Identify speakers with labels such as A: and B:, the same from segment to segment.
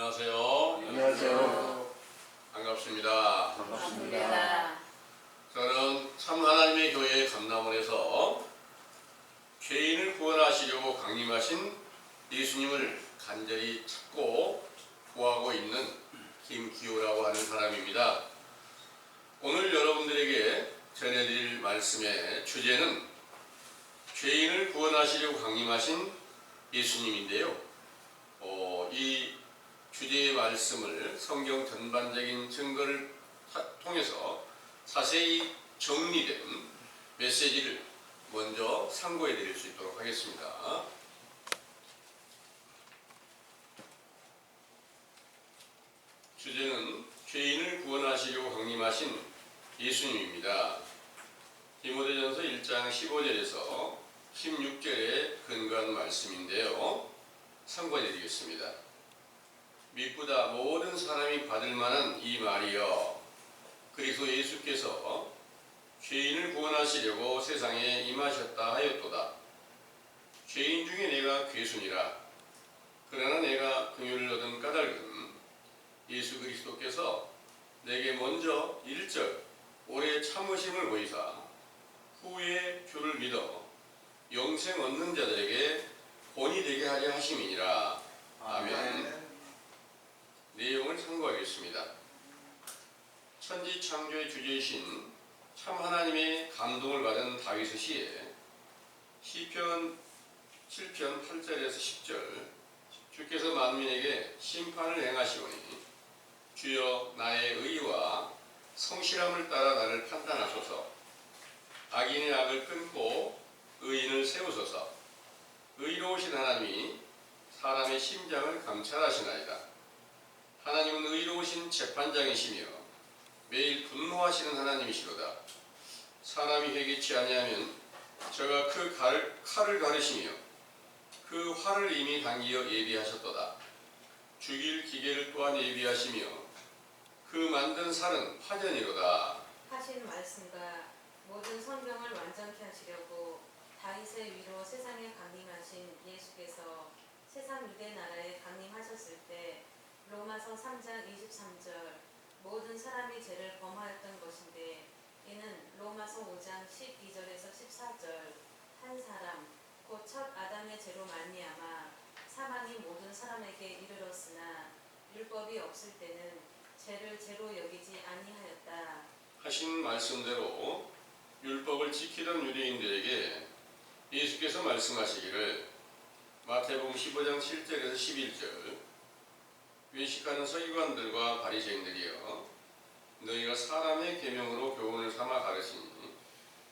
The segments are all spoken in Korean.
A: 안녕하세요.
B: 안녕하세요.
A: 반갑습니다.
B: 반갑습니다.
A: 저는 참 하나님의 교회 감남원에서 죄인을 구원하시려고 강림하신 예수님을 간절히 찾고 구하고 있는 김기호라고 하는 사람입니다. 오늘 여러분들에게 전해드릴 말씀의 주제는 죄인을 구원하시려고 강림하신 예수님인데요. 이 주제의 말씀을 성경 전반적인 증거를 통해서 자세히 정리된 메시지를 먼저 상고해 드릴 수 있도록 하겠습니다. 주제는 죄인을 구원하시려고 강림하신 예수님입니다. 디모데전서 1장 15절에서 16절에 근거한 말씀인데요. 상고해 드리겠습니다. 미쁘다 모든 사람이 받을 만한 이 말이여, 그리스도 예수께서 죄인을 구원하시려고 세상에 임하셨다 하였도다. 죄인 중에 내가 괴순이라. 그러나 내가 긍휼을 얻은 까닭은 예수 그리스도께서 내게 먼저 1절 오래 참으심을 보이사 후에 주를 믿어 영생 얻는 자들에게 본이 되게 하려 하심이니라. 아멘. 내용을 참고하겠습니다. 천지 창조의 주제이신 참 하나님의 감동을 받은 다윗의 시에 시편 7편 8절에서 10절, 주께서 만민에게 심판을 행하시오니 주여 나의 의와 성실함을 따라 나를 판단하소서. 악인의 악을 끊고 의인을 세우소서. 의로우신 하나님이 사람의 심장을 감찰하시나이다. 하나님은 의로우신 재판장이시며 매일 분노하시는 하나님이시로다. 사람이 회개치 아니하면 저가 그 칼을 가르시며 그 활을 이미 당기어 예비하셨도다. 죽일 기계를 또한 예비하시며 그 만든 살은 파전이로다.
C: 하신 말씀과 모든 성경을 완전케 하시려고 다윗의 위로 세상에 강림하신 예수께서 세상 유대 나라에 강림하셨을 때 로마서 3장 23절 모든 사람이 죄를 범하였던 것인데, 이는 로마서 5장 12절에서 14절 한 사람 곧 첫 아담의 죄로 말미암아 사망이 모든 사람에게 이르렀으나 율법이 없을 때는 죄를 죄로 여기지 아니하였다
A: 하신 말씀대로 율법을 지키던 유대인들에게 예수께서 말씀하시기를, 마태복음 15장 7절에서 11절 외식하는 서기관들과 바리새인들이여, 너희가 사람의 계명으로 교훈을 삼아 가르치니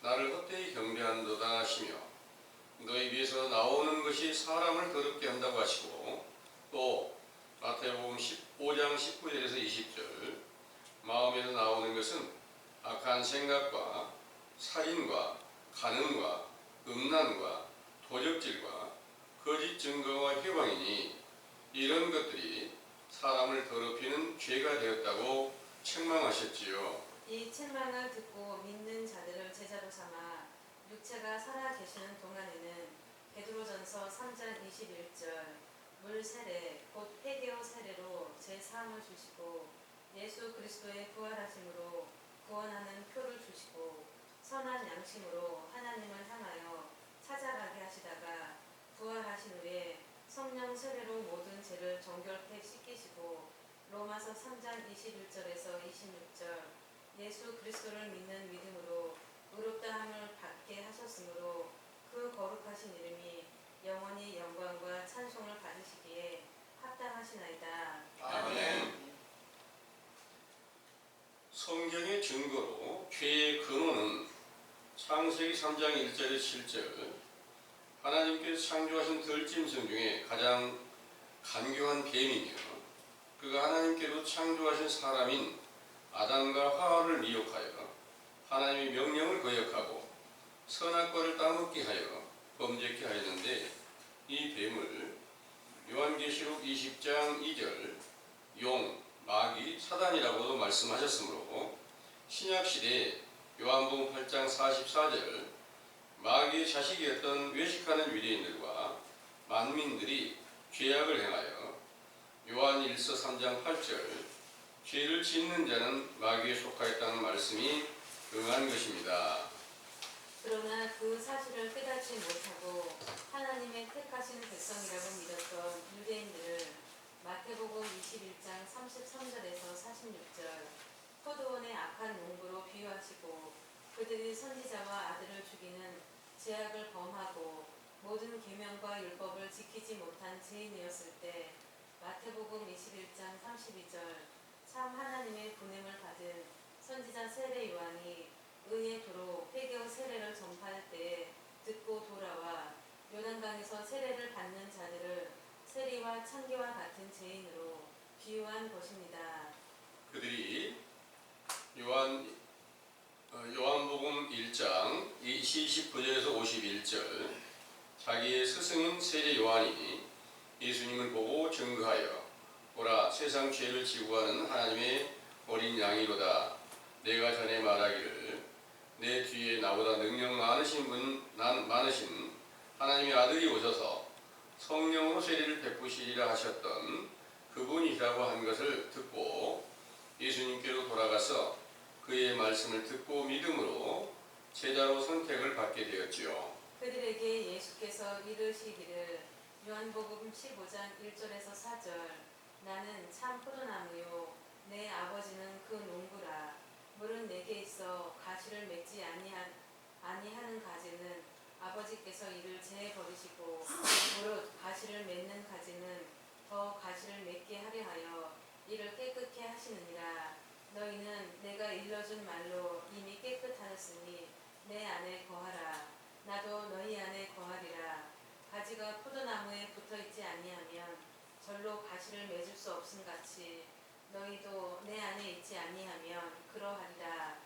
A: 나를 헛되이 경배한도다 하시며, 너희 입에서 나오는 것이 사람을 더럽게 한다고 하시고, 또 마태복음 15장 19절에서 20절 마음에서 나오는 것은 악한 생각과 살인과 간음과 음란과 도적질과 거짓 증거와 회방이니 이런 것들이 사람을 더럽히는 죄가 되었다고 책망하셨지요.
C: 이 책망을 듣고 믿는 자들을 제자로 삼아 육체가 살아 계시는 동안에는 베드로전서 3장 21절 물 세례 곧 회개의 세례로 제 사함을 주시고 예수 그리스도의 부활하심으로 구원하는 표를 주시고 선한 양심으로 하나님을 향하여 찾아가게 하시다가 부활하신 후에 성령 세례로 모든 죄를 정결케 씻기시고 로마서 3장 21절에서 26절 예수 그리스도를 믿는 믿음으로 의롭다함을 받게 하셨으므로 그 거룩하신 이름이 영원히 영광과 찬송을 받으시기에 합당하시나이다.
A: 아멘. 성경의 증거로 죄의 근원은 창세기 3장 1절에서 7절, 하나님께서 창조하신 들짐승 중에 가장 간교한 뱀이며 그가 하나님께로 창조하신 사람인 아담과 하와를 미혹하여 하나님의 명령을 거역하고 선악과를 따먹게 하여 범죄케 하였는데, 이 뱀을 요한계시록 20장 2절 용, 마귀, 사단이라고도 말씀하셨으므로 신약시대에 요한복음 8장 44절 마귀의 자식이었던 외식하는 유대인들과 만민들이 죄악을 행하여 요한 1서 3장 8절 죄를 짓는 자는 마귀에 속하였다는 말씀이 응한 것입니다.
C: 그러나 그 사실을 깨닫지 못하고 하나님의 택하신 백성이라고 믿었던 유대인들을 마태복음 21장 33절에서 46절 포도원의 악한 농부로 비유하시고 그들이 선지자와 아들을 죽이는 죄악을 범하고 모든 계명과 율법을 지키지 못한 죄인이었을 때 마태복음 21장 32절 참 하나님의 보냄을 받은 선지자 세례 요한이 의의 도로 회개의 세례를 전파할 때에 듣고 돌아와 요단강에서 세례를 받는 자들을 세리와 창기와 같은 죄인으로 비유한 것입니다.
A: 그들이 요한복음 1장 29절에서 51절 자기의 스승인 세례 요한이 예수님을 보고 증거하여 보라 세상 죄를 지고 가는 하나님의 어린 양이로다. 내가 전에 말하기를 내 뒤에 나보다 능력 많으신 하나님의 아들이 오셔서 성령으로 세례를 베푸시리라 하셨던 그분이라고 한 것을 듣고 예수님께로 돌아가서 그의 말씀을 듣고 믿음으로 제자로 선택을 받게 되었지요.
C: 그들에게 예수께서 이르시기를 요한복음 15장 1절에서 4절 나는 참 포도나무요 내 아버지는 그 농부라. 물은 내게 있어 가시를 맺지 아니하는 가지는 아버지께서 이를 제해 버리시고 무릇 가시를 맺는 가지는 더 가시를 맺게 하려 하여 이를 깨끗게 하시느니라. 너희는 내가 일러준 말로 이미 깨끗하였으니 내 안에 거하라. 나도 너희 안에 거하리라. 가지가 포도나무에 붙어있지 아니하면 절로 가시를 맺을 수 없음같이 너희도 내 안에 있지 아니하면 그러하리라.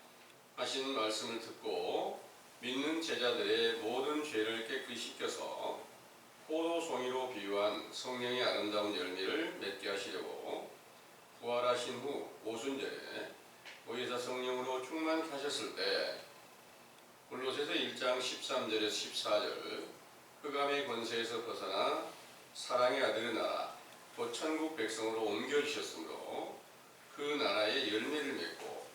A: 하신 말씀을 듣고 믿는 제자들의 모든 죄를 깨끗이 씻겨서 포도송이로 비유한 성령의 아름다운 열매를 맺게 하시려고 부활하신 후 오순절에 보혜사 성령으로 충만케 하셨을 때 골로새서 1장 13절에서 14절 흑암의 권세에서 벗어나 사랑의 아들의 나라 곧 천국 백성으로 옮겨주셨으므로 그 나라의 열매를 맺고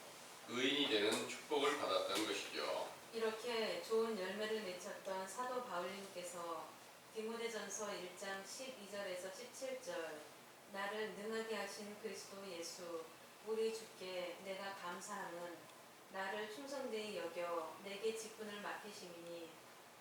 A: 의인이 되는 축복을 받았던 것이죠.
C: 이렇게 좋은 열매를 맺혔던 사도 바울님께서 디모데전서 1장 12절에서 17절 나를 능하게 하신 그리스도 예수 우리 주께 내가 감사함은 나를 충성되이 여겨 내게 직분을 맡기심이니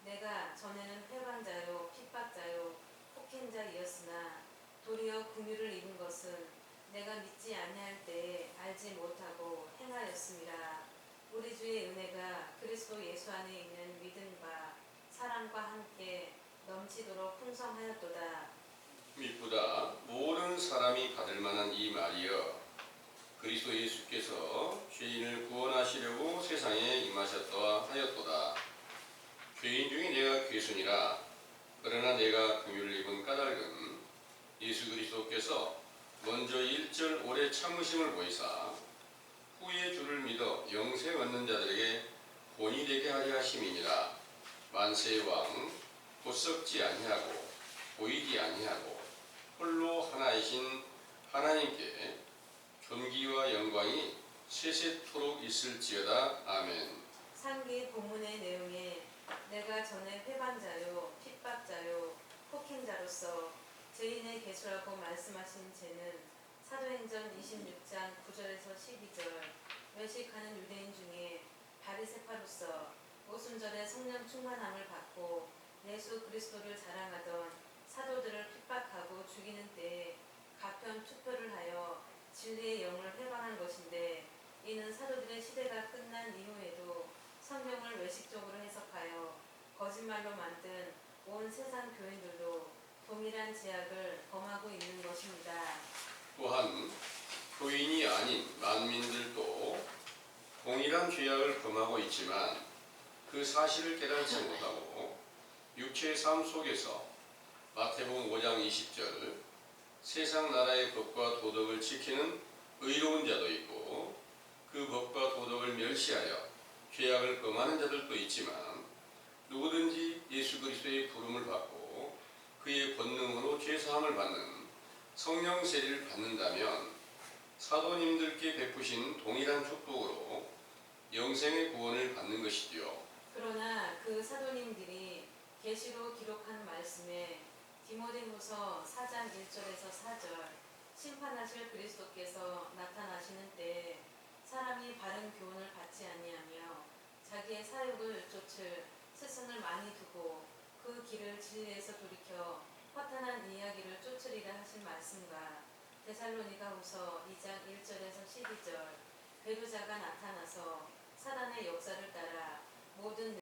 C: 내가 전에는 회방자요 핍박자요 폭행자이었으나 도리어 긍휼을 입은 것은 내가 믿지 아니할 때에 알지 못하고 행하였음이라. 우리 주의 은혜가 그리스도 예수 안에 있는 믿음과 사랑과 함께 넘치도록 풍성하였도다.
A: 미쁘다 모든 사람이 받을 만한 이 말이여 그리스도 예수께서 죄인을 구원하시려고 세상에 임하셨다 하였도다. 죄인 중에 내가 괴순이라 그러나 내가 긍휼을 입은 까닭은 예수 그리스도께서 먼저 1절 오래 참으심을 보이사 후에 주를 믿어 영생 얻는 자들에게 본이 되게 하려 하심이니라. 만세의 왕 곧 썩지 아니하고 보이지 아니하고 홀로 하나이신 하나님께 존귀와 영광이 세세토록 있을지어다. 아멘.
C: 상기 본문의 내용에 내가 전에 회방자요 핍박자요 폭행자로서 죄인의 개수라고 말씀하신 죄는 사도행전 26장 9절에서 12절 외식하는 유대인 중에 바리새파로서 오순절에 성령 충만함을 받고 예수 그리스도를 자랑하던 사도들을 핍박하고 죽이는 때에 가편 투표를 하여 진리의 영을 회방한 것인데 이는 사도들의 시대가 끝난 이후에도 성경을 외식적으로 해석하여 거짓말로 만든 온 세상 교인들도 동일한 죄악을 범하고 있는 것입니다.
A: 또한 교인이 아닌 만민들도 동일한 죄악을 범하고 있지만 그 사실을 깨닫지 못하고 육체의 삶 속에서 마태복음 5장 20절 세상 나라의 법과 도덕을 지키는 의로운 자도 있고 그 법과 도덕을 멸시하여 죄악을 범하는 자들도 있지만 누구든지 예수 그리스도의 부름을 받고 그의 권능으로 죄사함을 받는 성령 세례를 받는다면 사도님들께 베푸신 동일한 축복으로 영생의 구원을 받는 것이지요.
C: 그러나 그 사도님들이 계시로 기록한 말씀에 디모데후서 4장 1절에서 4절 심판하실 그리스도께서 나타나시는 때에 사람이 바른 교훈을 받지 아니하며 자기의 사욕을 좇을 스승을 많이 두고 그 길을 진리에서 돌이켜 허탄한 이야기를 쫓으리라 하신 말씀과 데살로니가후서 2장 1절에서 12절 배도자가 나타나서 사단의 역사를 따라 모든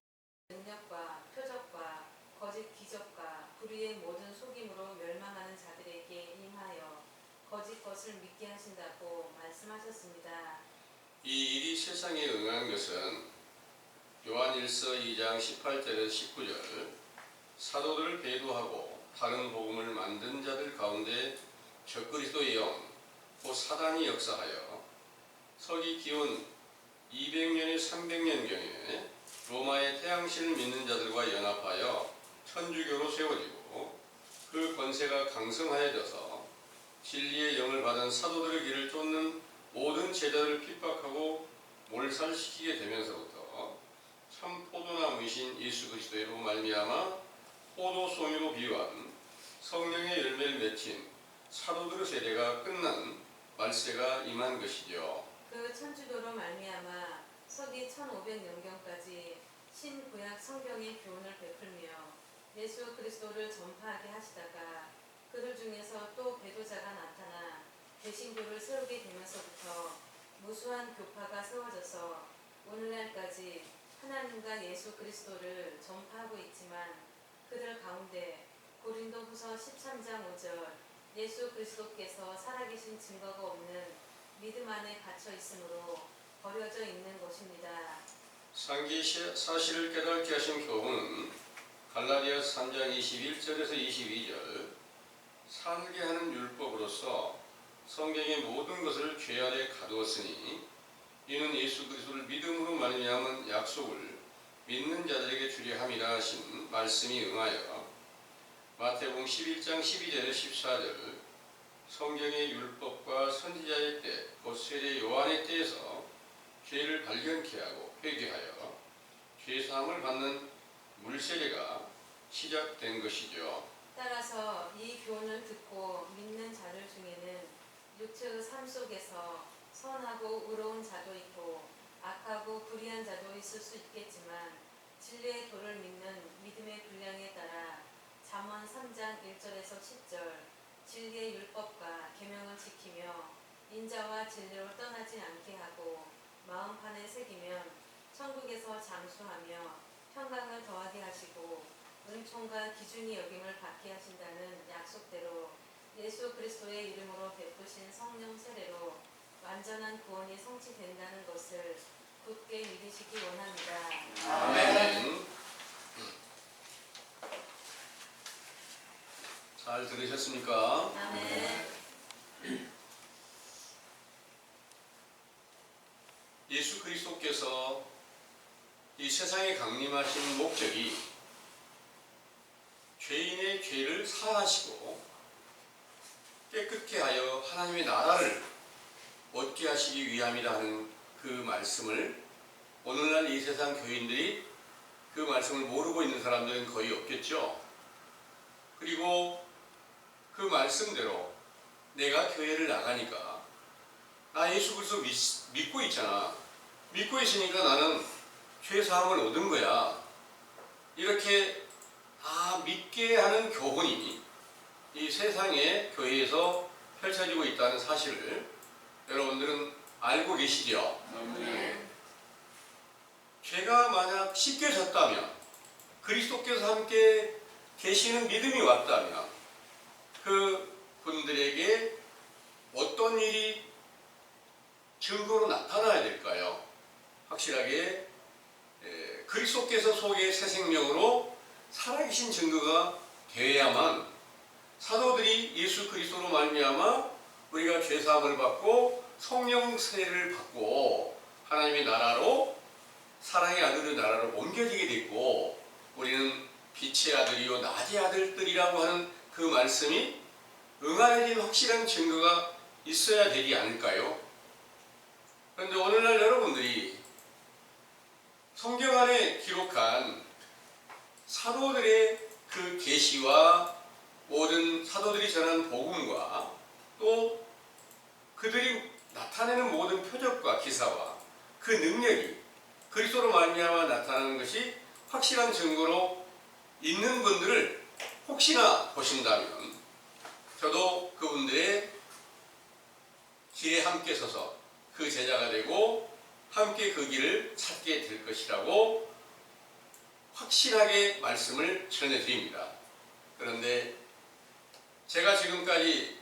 C: 능력과 표적과 거짓 기적과 불의의 모든 속임으로 멸망하는 자들에게 임하여 거짓 것을 믿게 하신다고 말씀하셨습니다.
A: 이 일이 세상에 응한 것은 요한일서 2장 18절에서 19절 사도들을 배도하고 다른 복음을 만든 자들 가운데 적그리스도의 영, 곧 사단이 역사하여 서기 기원 200년에 300년경에 로마의 태양신을 믿는 자들과 연합하여 천주교로 세워지고 그 권세가 강성하여져서 진리의 영을 받은 사도들의 길을 쫓는 모든 제자들을 핍박하고 몰살시키게 되면서부터 참 포도나무이신 예수 그리스도로 말미암아 포도송이로 비유한 성령의 열매를 맺힌 사도들의 세대가 끝난 말세가 임한 것이죠.
C: 그 천주교로 말미암아 서기 1500년경까지 신구약 성경의 교훈을 베풀며 예수 그리스도를 전파하게 하시다가 그들 중에서 또 배도자가 나타나 개신교를 세우게 되면서부터 무수한 교파가 세워져서 오늘날까지 하나님과 예수 그리스도를 전파하고 있지만 그들 가운데 고린도후서 13장 5절 예수 그리스도께서 살아계신 증거가 없는 믿음 안에 갇혀 있으므로 버려져 있는 것입니다.
A: 상기 사실을 깨닫게 하신 교훈은 갈라디아서 3장 21절에서 22절 살게 하는 율법으로서 성경의 모든 것을 죄 아래 가두었으니 이는 예수 그리스도를 믿음으로 말미암은 약속을 믿는 자들에게 주려 함이라 하신 말씀이 응하여 마태복음 11장 12절에서 14절 성경의 율법과 선지자의 때, 곧 세례 요한의 때에서 죄를 발견케 하고 회개하여 죄사함을 받는 물세례가 시작된 것이죠.
C: 따라서 이 교훈을 듣고 믿는 자들 중에는 육체의 삶 속에서 선하고 의로운 자도 있고 악하고 불의한 자도 있을 수 있겠지만 진리의 도를 믿는 믿음의 분량에 따라 잠언 3장 1절에서 10절 진리의 율법과 계명을 지키며 인자와 진리로 떠나지 않게 하고 마음판에 새기면 천국에서 장수하며 평강을 더하게 하시고 은총과 기준이 여김을 받게 하신다는 약속대로 예수 그리스도의 이름으로 베푸신 성령 세례로 완전한 구원이 성취된다는 것을 굳게 믿으시기 원합니다.
A: 아멘. 잘 들으셨습니까?
C: 아멘.
A: 예수 그리스도께서 이 세상에 강림하신 목적이 죄인의 죄를 사하시고 깨끗게 하여 하나님의 나라를 얻게 하시기 위함이라 하는 그 말씀을 오늘날 이 세상 교인들이 그 말씀을 모르고 있는 사람들은 거의 없겠죠. 그리고 그 말씀대로 내가 교회를 나가니까 나 예수 그리스도 믿고 있잖아. 믿고 있으니까 나는 죄사함을 얻은 거야. 이렇게 믿게 하는 교훈이 이 세상의 교회에서 펼쳐지고 있다는 사실을 여러분들은 알고 계시죠?
C: 네.
A: 죄가 만약 씻겨졌다면 그리스도께서 함께 계시는 믿음이 왔다면 그 분들에게 어떤 일이 증거로 나타나야 될까요? 확실하게 그리스도께서 속에 새 생명으로 살아계신 증거가 되어야만 사도들이 예수 그리스도로 말미암아 우리가 죄사함을 받고 성령 세례를 받고 하나님의 나라로 사랑의 아들의 나라로 옮겨지게 됐고 우리는 빛의 아들이요 낮의 아들들이라고 하는 그 말씀이 응하여진 확실한 증거가 있어야 되지 않을까요? 그런데 오늘날 여러분들이 성경 안에 기록한 사도들의 그 계시와 모든 사도들이 전한 복음과 또 그들이 나타내는 모든 표적과 기사와 그 능력이 그리스도로 말미암아 나타나는 것이 확실한 증거로 있는 분들을 혹시나 보신다면 저도 그분들의 길에 함께 서서 그 제자가 되고 함께 그 길을 찾게 될 것이라고 확실하게 말씀을 전해드립니다. 그런데 제가 지금까지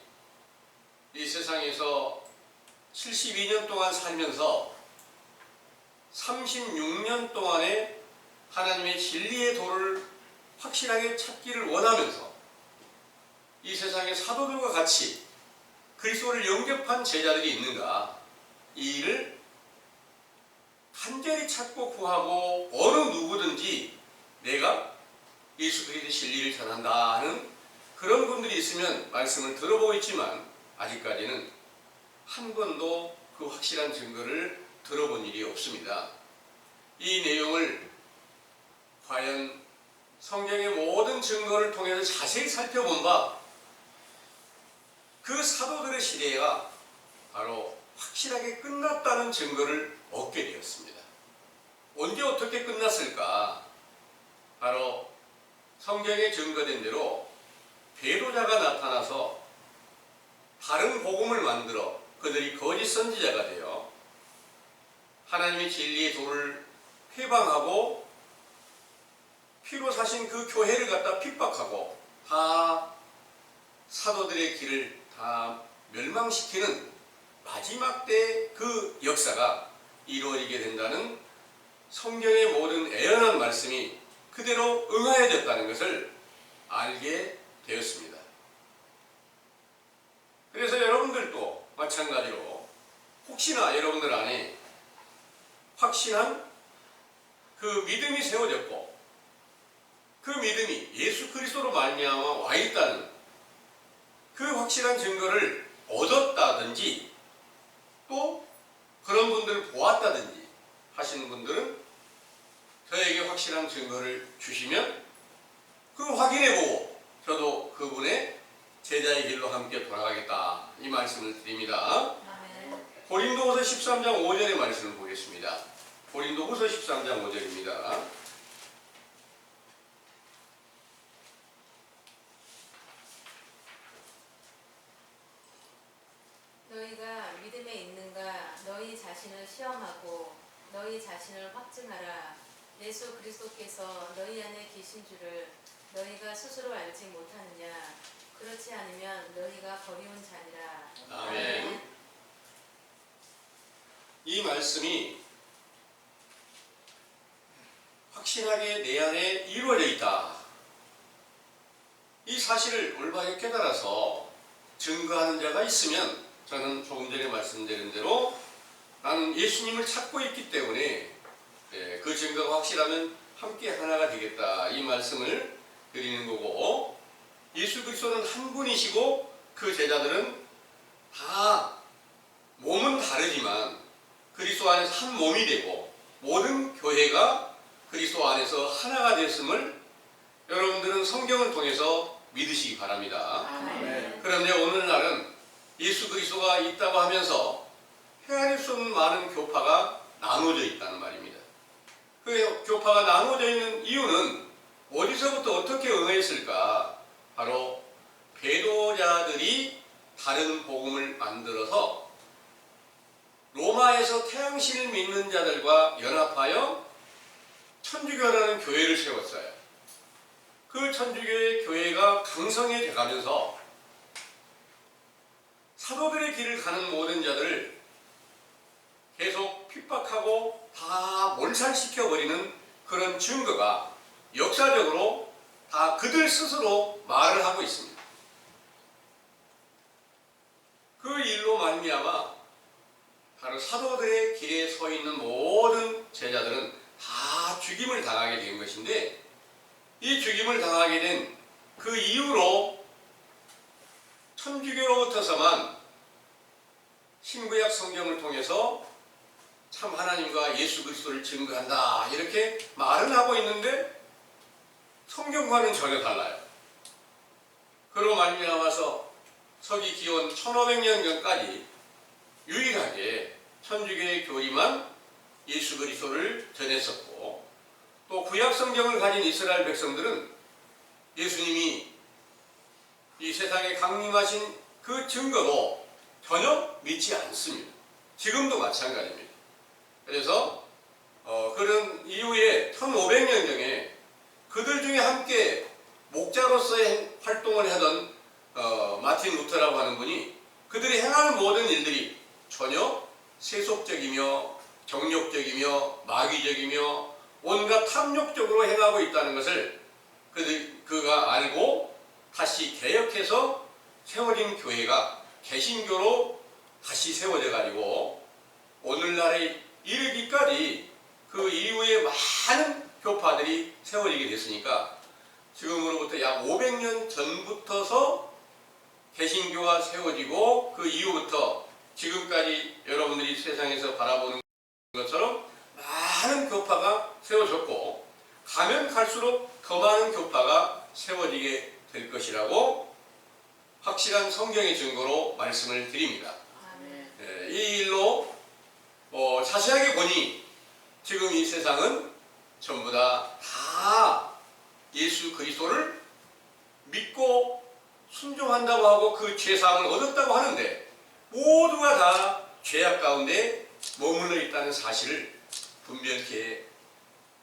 A: 이 세상에서 72년 동안 살면서 36년 동안에 하나님의 진리의 도를 확실하게 찾기를 원하면서 이 세상의 사도들과 같이 그리스도를 영접한 제자들이 있는가, 이 일을 간절히 찾고 구하고 어느 누구든지 내가 예수 그리스도의 진리를 전한다 하는 그런 분들이 있으면 말씀을 들어보고 있지만 아직까지는 한 번도 그 확실한 증거를 들어본 일이 없습니다. 이 내용을 과연 성경의 모든 증거를 통해서 자세히 살펴본 바 그 사도들의 시대가 바로 확실하게 끝났다는 증거를 얻게 되었습니다. 언제 어떻게 끝났을까? 바로 성경에 증거된 대로 배도자가 나타나서 다른 복음을 만들어 그들이 거짓 선지자가 되어 하나님의 진리의 도를 회방하고 피로 사신 그 교회를 갖다 핍박하고 다 사도들의 길을 다 멸망시키는 마지막 때 그 역사가 이루어지게 된다는 성경의 모든 애연한 말씀이 그대로 응하여졌다는 것을 알게 되었습니다. 그래서 여러분들도 마찬가지로 혹시나 여러분들 안에 확실한 그 믿음이 세워졌고 그 믿음이 예수 그리스도로 말미암아 와 있다는 그 확실한 증거를 얻었다든지 또 그런 분들을 보았다든지 하시는 분들은 저에게 확실한 증거를 주시면 그 확인해보고 저도 그분의 제자의 길로 함께 돌아가겠다 이 말씀을 드립니다.
C: 아멘.
A: 고린도후서 13장 5절의 말씀을 보겠습니다. 고린도후서 13장 5절입니다.
C: 너희가 믿음에 있는가 너희 자신을 시험하고 너희 자신을 확증하라. 예수 그리스도께서 너희 안에 계신 줄을 너희가 스스로 알지 못하느냐. 그렇지 않으면 너희가 버리운 자니라.
A: 아멘. 이 말씀이 확실하게 내 안에 이루어져 있다. 이 사실을 올바르게 깨달아서 증거하는 자가 있으면 저는 조금 전에 말씀드린 대로 나는 예수님을 찾고 있기 때문에 그 증거가 확실하면 함께 하나가 되겠다 이 말씀을 드리는 거고, 예수 그리스도는 한 분이시고 그 제자들은 다 몸은 다르지만 그리스도 안에서 한 몸이 되고 모든 교회가 그리스도 안에서 하나가 됐음을 여러분들은 성경을 통해서 믿으시기 바랍니다.
C: 아멘.
A: 그런데 오늘날은 예수 그리스도가 있다고 하면서 헤아릴 수 없는 많은 교파가 나누어져 있다는 말입니다. 그 교파가 나누어져 있는 이유는 어디서부터 어떻게 응했을까? 바로 배도자들이 다른 복음을 만들어서 로마에서 태양신을 믿는 자들과 연합하여 천주교라는 교회를 세웠어요. 그 천주교의 교회가 강성해 가면서 사도들의 길을 가는 모든 자들을 계속 핍박하고 다 몰살시켜버리는 그런 증거가 역사적으로 다 그들 스스로 말을 하고 있습니다. 그 일로 말미암아 바로 사도들의 길에 서 있는 모든 제자들은 다 죽임을 당하게 된 것인데, 이 죽임을 당하게 된 그 이유로 천주교로부터서만 신구약 성경을 통해서 참 하나님과 예수 그리스도를 증거한다 이렇게 말은 하고 있는데 성경과는 전혀 달라요. 그로 말미암아서 서기 기원 1500년경까지 유일하게 천주교의 교리만 예수 그리스도를 전했었고, 또 구약 성경을 가진 이스라엘 백성들은 예수님이 이 세상에 강림하신 그 증거도 전혀 믿지 않습니다. 지금도 마찬가지입니다. 그래서 그런 이후에 1500년경에 그들 중에 함께 목자로서의 활동을 하던 마틴 루터라고 하는 분이 그들이 행하는 모든 일들이 전혀 세속적이며 정욕적이며 마귀적이며 온갖 탐욕적으로 행하고 있다는 것을 그가 알고 다시 개혁해서 세워진 교회가 개신교로 다시 세워져 가지고 오늘날에 이르기까지 그 이후에 많은 교파들이 세워지게 됐으니까 지금으로부터 약 500년 전부터서 개신교가 세워지고 그 이후부터 지금까지 여러분들이 세상에서 바라보는 것처럼 많은 교파가 세워졌고 가면 갈수록 더 많은 교파가 세워지게 될 것이라고 확실한 성경의 증거로 말씀을 드립니다.
C: 아멘.
A: 이 일로 자세하게 보니 지금 이 세상은 전부 다 예수 그리스도를 믿고 순종한다고 하고 그 죄사함을 얻었다고 하는데 모두가 다 죄악 가운데 머물러 있다는 사실을 분별케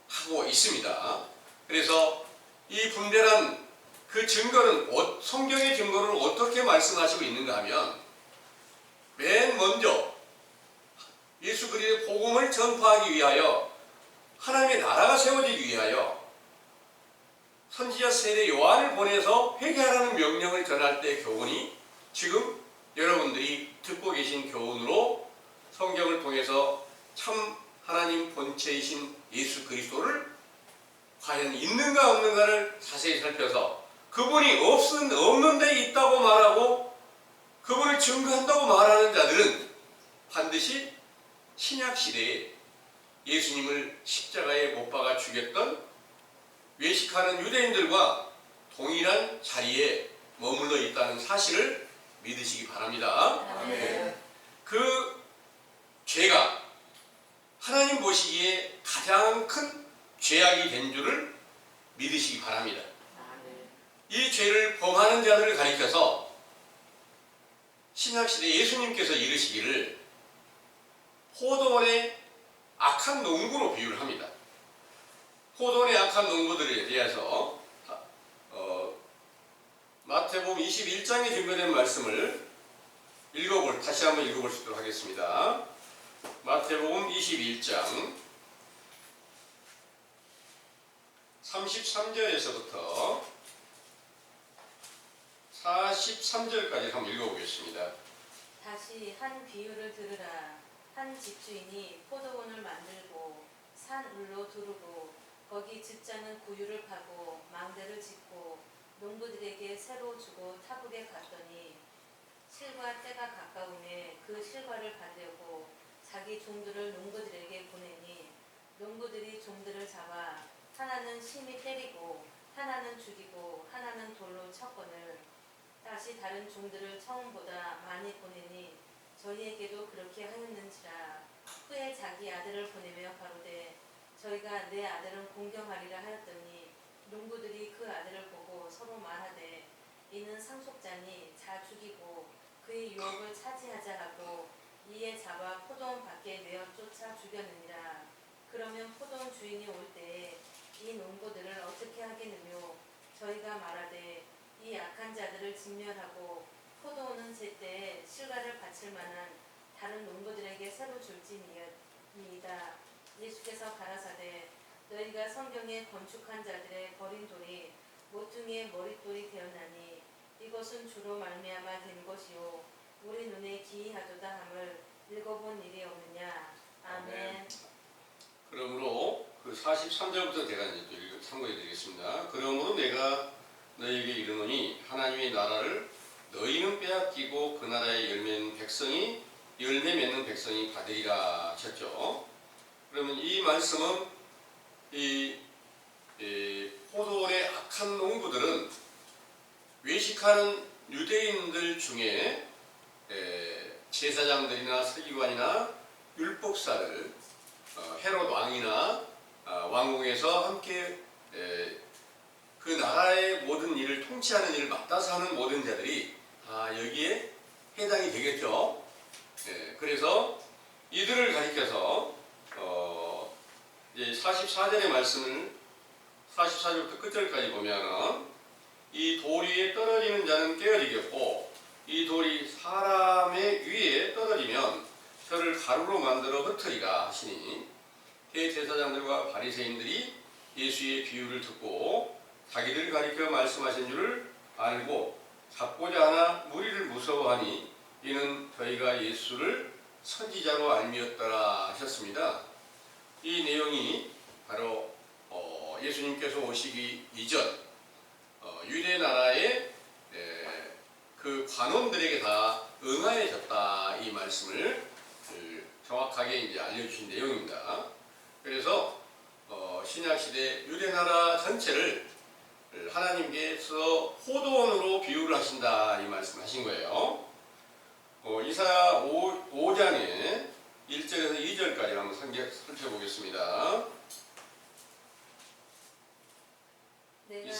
A: 하고 있습니다. 그래서 이 분별한 그 증거는 성경의 증거를 어떻게 말씀하시고 있는가 하면 맨 먼저 예수 그리스도의 복음을 전파하기 위하여 하나님의 나라가 세워지기 위하여 선지자 세례 요한을 보내서 회개하라는 명령을 전할 때 교훈이 지금 여러분들이 듣고 계신 교훈으로 성경을 통해서 참 하나님 본체이신 예수 그리스도를 과연 있는가 없는가를 자세히 살펴서 그분이 없는 데 있다고 말하고 그분을 증거한다고 말하는 자들은 반드시 신약시대에 예수님을 십자가에 못 박아 죽였던 외식하는 유대인들과 동일한 자리에 머물러 있다는 사실을 믿으시기 바랍니다.
C: 아멘.
A: 그 죄가 하나님 보시기에 가장 큰 죄악이 된 줄을 믿으시기 바랍니다. 이 죄를 범하는 자들을 가리켜서 신약시대 예수님께서 이르시기를 포도원의 악한 농부로 비유를 합니다. 포도원의 악한 농부들에 대해서 마태복음 21장에 증거된 말씀을 다시 한번 읽어볼 수 있도록 하겠습니다. 마태복음 21장 33절에서부터 43절까지 한번 읽어보겠습니다.
C: 다시 한 비유를 들으라. 한 집주인이 포도원을 만들고 산 울로 두르고 거기 집자는 구유를 파고 망대를 짓고 농부들에게 새로 주고 타국에 갔더니 실과 때가 가까우매 그 실과를 받으려고 자기 종들을 농부들에게 보내니 농부들이 종들을 잡아 하나는 심히 때리고 하나는 죽이고 하나는 돌로 쳤거늘 다시 다른 종들을 처음보다 많이 보내니 저희에게도 그렇게 하였는지라. 후에 자기 아들을 보내며 가로되 저희가 내 아들은 공경하리라 하였더니 농부들이 그 아들을 보고 서로 말하되 이는 상속자니 자 죽이고 그의 유업을 차지하자 하고 이에 잡아 포도원 밖에 내어 쫓아 죽였느니라. 그러면 포도원 주인이 올 때에 이 농부들을 어떻게 하겠느뇨. 저희가 말하되 이 악한 자들을 진멸하고 포도원은 제때에 실과를 바칠 만한 다른 농부들에게 새로 줄지니이다. 예수께서 가라사대 너희가 성경에 건축한 자들의 버린 돌이 모퉁이의 머릿돌이 되었나니 이것은 주로 말미암아 된 것이요 우리 눈에 기이하도다 함을 읽어본 일이 없느냐. 아멘.
A: 그러므로 그 43절부터 제가 이제 또 참고해 드리겠습니다. 그러므로 내가 너희에게 이르노니 하나님의 나라를 너희는 빼앗기고 그 나라의 열매 맺는 백성이 받으리라 하셨죠. 그러면 이 말씀은 이 포도원의 악한 농부들은 외식하는 유대인들 중에 제사장들이나 서기관이나 율법사들, 헤롯 왕이나 왕궁에서 함께 그 나라의 모든 일을 통치하는 일을 맡아서 하는 모든 자들이 다 여기에 해당이 되겠죠. 그래서 이들을 가리켜서 이제 44절의 말씀을 44절부터 끝절까지 보면은 이 돌 위에 떨어지는 자는 깨어지겠고 이 돌이 사람의 위에 떨어지면 저를 가루로 만들어 흩으리라 하시니 대제사장들과 바리새인들이 예수의 비유를 듣고 자기들 가리켜 말씀하신 줄을 알고 잡고자 하나 무리를 무서워하니 이는 저희가 예수를 선지자로 알미었더라 하셨습니다. 이 내용이 바로 예수님께서 오시기 이전 유대 나라의 그 관원들에게 다 응하여졌다 이 말씀을 정확하게 이제 알려주신 내용입니다. 그래서 신약 시대 유대 나라 전체를 하나님께서 포도원으로 비유를 하신다 이 말씀하신 거예요. 이사야 5장에 1절에서 2절까지 한번 살펴보겠습니다.
C: 내가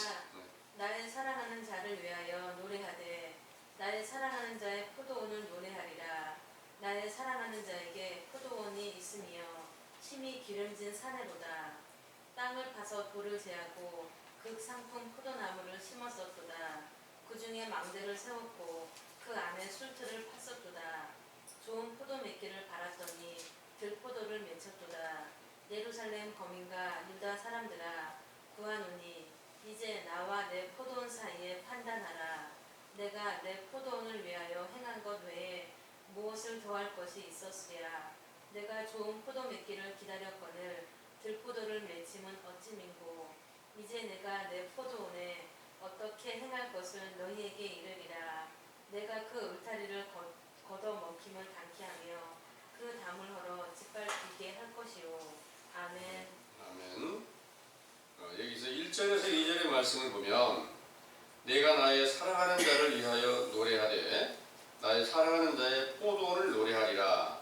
C: 나의 사랑하는 자를 위하여 노래하되 나의 사랑하는 자의 포도원을 노래하리라. 나의 사랑하는 자에게 포도원이 있으며 심히 기름진 사내로다. 땅을 파서 돌을 제하고 극상품 포도나무를 심었었도다. 그 중에 망대를 세웠고 그 안에 술틀을 팠었도다. 좋은 포도 맺기를 바랐더니 들포도를 맺혔도다. 예루살렘 거민과 유다 사람들아 구하노니 이제 나와 내 포도원 사이에 판단하라. 내가 내 포도원을 위하여 행한 것 외에 무엇을 더할 것이 있었으랴. 내가 좋은 포도 맺기를 기다렸거늘 들포도를 맺힘은 어찌민고. 이제 내가 내 포도원에 어떻게 행할 것을 너희에게 이르리라. 내가 그 울타리를 걷어먹힘을 당케 하며 그 담을 헐어 짓밟히게 할 것이요. 아멘.
A: 아멘. 여기서 1절에서 2절의 말씀을 보면 내가 나의 사랑하는 자를 위하여 노래하되 나의 사랑하는 자의 포도원을 노래하리라.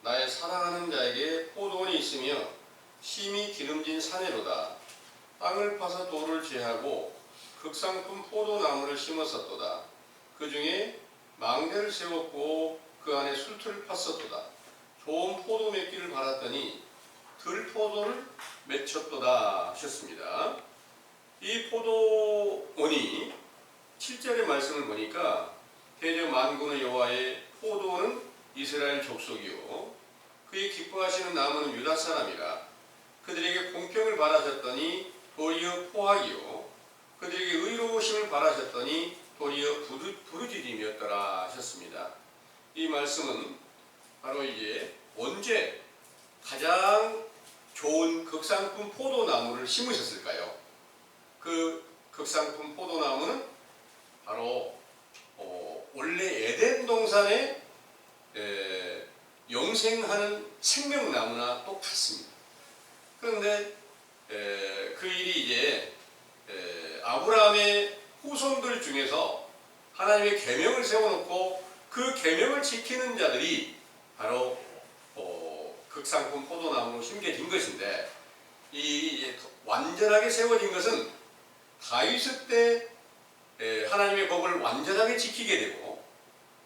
A: 나의 사랑하는 자에게 포도원이 있으며 심히 기름진 사내로다. 땅을 파서 돌을 제하고 극상품 포도나무를 심었었도다. 그 중에 망대를 세웠고 그 안에 술틀을 팠었도다. 좋은 포도 맺기를 바랐더니 들포도를 맺혔도다 하셨습니다. 이 포도원이 7절의 말씀을 보니까 대저 만군의 여호와의 포도원은 이스라엘 족속이요 그의 기뻐하시는 나무는 유다 사람이라. 그들에게 공평을 바라셨더니 도리어 포악이요 그들에게 의로우심을 바라셨더니 도리어 부르짖음이었더라 하셨습니다. 이 말씀은 바로 이제 언제 가장 좋은 극상품 포도나무를 심으셨을까요? 그 극상품 포도나무는 바로 원래 에덴 동산에 영생하는 생명나무나 똑같습니다. 그런데 그 일이 이제 아브라함의 후손들 중에서 하나님의 계명을 세워놓고 그 계명을 지키는 자들이 바로 극상품 포도나무로 심겨진 것인데 이 완전하게 세워진 것은 다윗 때 하나님의 법을 완전하게 지키게 되고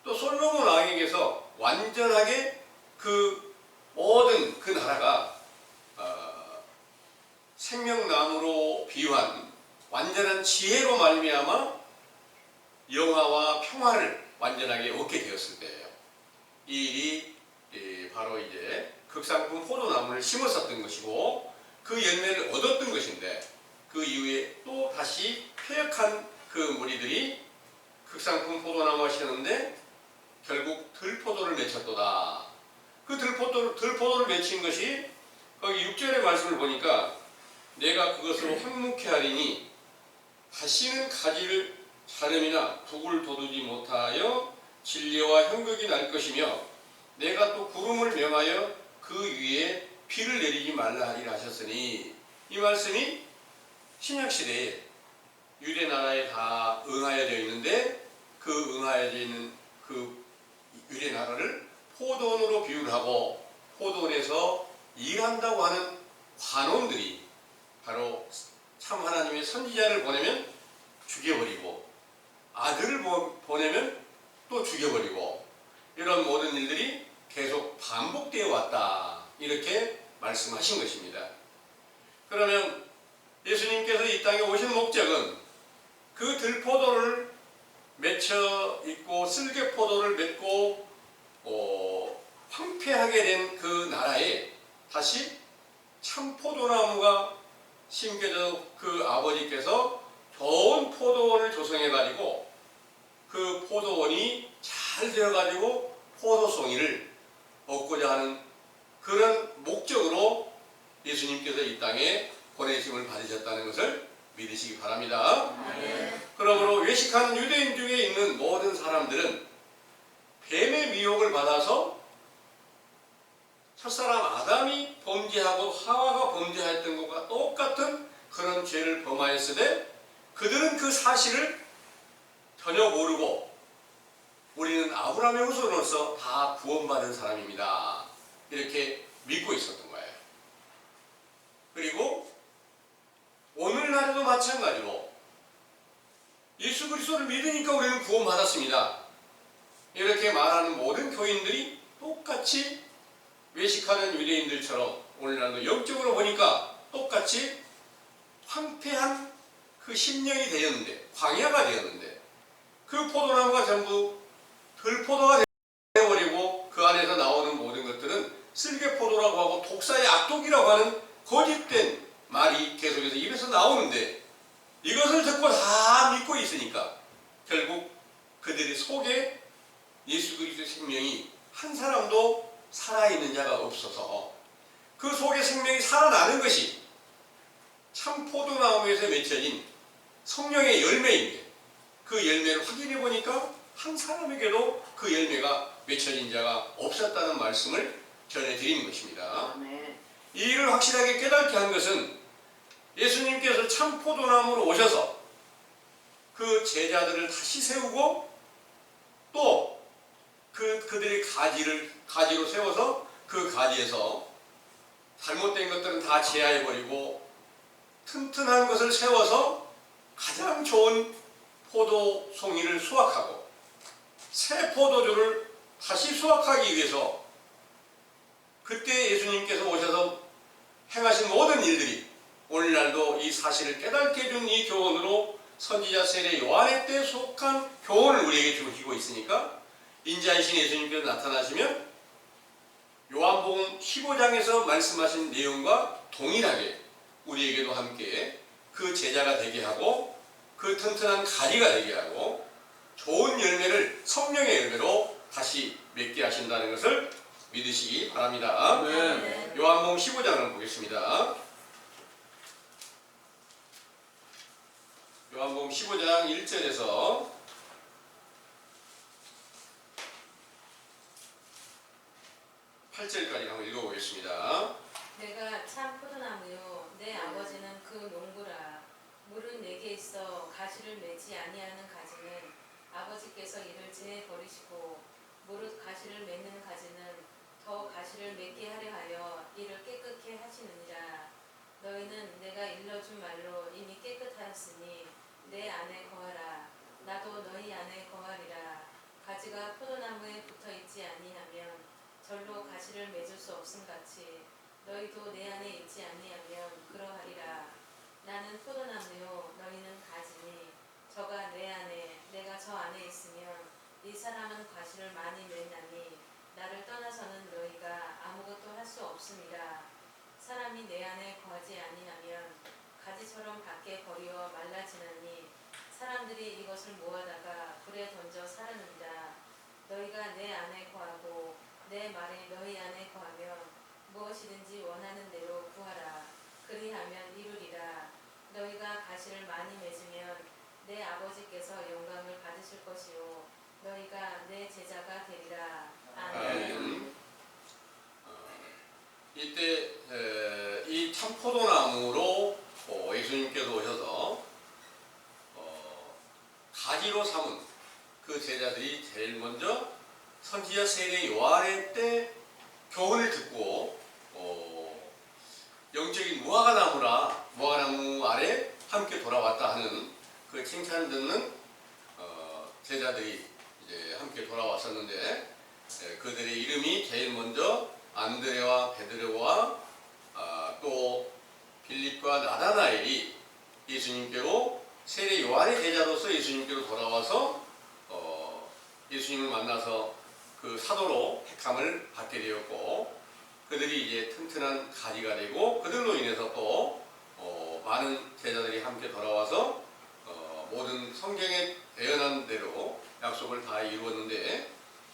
A: 또 솔로몬 왕에게서 완전하게 그 모든 그 나라가 생명나무로 비유한 완전한 지혜로 말미암아 영화와 평화를 완전하게 얻게 되었을 때예요. 이 일이 바로 이제 극상품 포도나무를 심었었던 것이고 그 열매를 얻었던 것인데 그 이후에 또 다시 퇴역한 그 무리들이 극상품 포도나무가 심었는데 결국 들포도를 맺혔도다. 그 들포도를 맺힌 것이 거기 6절의 말씀을 보니까 내가 그것으로 황묵케 하리니 다시는 가지를 사름이나 북을 돋우지 못하여 진리와 형극이 날 것이며 내가 또 구름을 명하여 그 위에 비를 내리지 말라 하리라 하셨으니, 이 말씀이 신약시대에 유대 나라에 다 응하여져 있는데 그 응하여져 있는 그 유대 나라를 포도원으로 비유를 하고 포도원에서 일한다고 하는 관원들이 바로 참 하나님의 선지자를 보내면 죽여버리고 아들을 보내면 또 죽여버리고 이런 모든 일들이 계속 반복되어 왔다, 이렇게 말씀하신 것입니다. 그러면 예수님께서 이 땅에 오신 목적은 그 들포도를 맺혀 있고 쓸개포도를 맺고 황폐하게 된 그 나라에 다시 참 포도나무가 심겨져 그 아버지께서 좋은 포도원을 조성해 가지고 그 포도원이 잘 되어 가지고 포도송이를 얻고자 하는 그런 목적으로 예수님께서 이 땅에 보내심을 받으셨다는 것을 믿으시기 바랍니다. 그러므로 외식하는 유대인 중에 있는 모든 사람들은 뱀의 미혹을 받아서 첫사람 아담이 범죄하고 하와가 범죄했던 것과 똑같은 그런 죄를 범하였으되 그들은 그 사실을 전혀 모르고 우리는 아브라함의 후손으로서 다 구원받은 사람입니다, 이렇게 믿고 있었던 거예요. 그리고 오늘날에도 마찬가지로 예수 그리스도를 믿으니까 우리는 구원받았습니다, 이렇게 말하는 모든 교인들이 똑같이 외식하는 유대인들처럼 오늘날도 영적으로 보니까 똑같이 황폐한 그 심령이 되었는데, 광야가 되었는데 그 포도나무가 전부 들포도가 되어버리고 그 안에서 나오는 모든 것들은 쓸개포도라고 하고 독사의 악독이라고 하는 거짓된 말이 계속해서 입에서 나오는데, 이것을 듣고 다 믿고 있으니까 결국 그들의 속에 예수 그리스도의 생명이 한 사람도 살아있는 자가 없어서 그 속에 생명이 살아나는 것이 참 포도나무에서 맺혀진 성령의 열매인데, 그 열매를 확인해 보니까 한 사람에게도 그 열매가 맺혀진 자가 없었다는 말씀을 전해드리는 것입니다. 이 일을 확실하게 깨닫게 한 것은 예수님께서 참 포도나무로 오셔서 그 제자들을 다시 세우고 또 그들의 가지로 세워서 그 가지에서 잘못된 것들은 다 제하해버리고 튼튼한 것을 세워서 가장 좋은 포도송이를 수확하고 새 포도주를 다시 수확하기 위해서 그때 예수님께서 오셔서 행하신 모든 일들이 오늘날도 이 사실을 깨닫게 해준 이 교훈으로 선지자 세례 요한의 때 속한 교훈을 우리에게 주시고 있으니까 인자이신 예수님께서 나타나시면 요한복음 15장에서 말씀하신 내용과 동일하게 우리에게도 함께 그 제자가 되게 하고 그 튼튼한 가지가 되게 하고 좋은 열매를 성령의 열매로 다시 맺게 하신다는 것을 믿으시기 바랍니다.
B: 아멘.
A: 요한복음 15장을 보겠습니다. 요한복음 15장 1절에서 8절까지 한번 읽어보겠습니다.
C: 내가 참 포도나무요 내 아버지는 그 농부라. 물은 내게 있어 가시를 맺지 아니하는 가지는 아버지께서 이를 제해 버리시고 무릇 가시를 맺는 가지는 더 가시를 맺게 하려 하여 이를 깨끗게 하시느니라. 너희는 내가 일러준 말로 이미 깨끗하였으니 내 안에 거하라. 나도 너희 안에 거하리라. 가지가 포도나무에 붙어있지 아니하면 절로 가시를 맺을 수 없음같이 너희도 내 안에 있지 아니하면 그러하리라. 나는 포도나무요 너희는 가지니 저가 내 안에 내가 저 안에 있으면 이 사람은 가시를 많이 맺나니 나를 떠나서는 너희가 아무것도 할 수 없음이라. 사람이 내 안에 거하지 아니하면 가지처럼 밖에 버리어 말라지나니 사람들이 이것을 모아다가 불에 던져 사르느니라. 너희가 내 안에 거하고 내 말이 너희 안에 거하면 무엇이든지 원하는 대로 구하라. 그리하면 이루리라. 너희가 가시를 많이 맺으면 내 아버지께서 영광을 받으실 것이요 너희가 내 제자가 되리라. 아멘.
A: 이때 이 참포도나무로 예수님께서 오셔서 가지로 삼은 그 제자들이 제일 먼저 선지자 세례 요한의 때 교훈을 듣고 영적인 무화과나무 아래 함께 돌아왔다 하는 그 칭찬을 듣는 제자들이 이제 함께 돌아왔었는데 그들의 이름이 제일 먼저 안드레와 베드로와 또 빌립과 나다나엘이 예수님께로 세례 요한의 제자로서 예수님께로 돌아와서 예수님을 만나서 그 사도로 택함을 받게 되었고 그들이 이제 튼튼한 가지가 되고 그들로 인해서 또 많은 제자들이 함께 돌아와서 모든 성경에 예언한 대로 약속을 다 이루었는데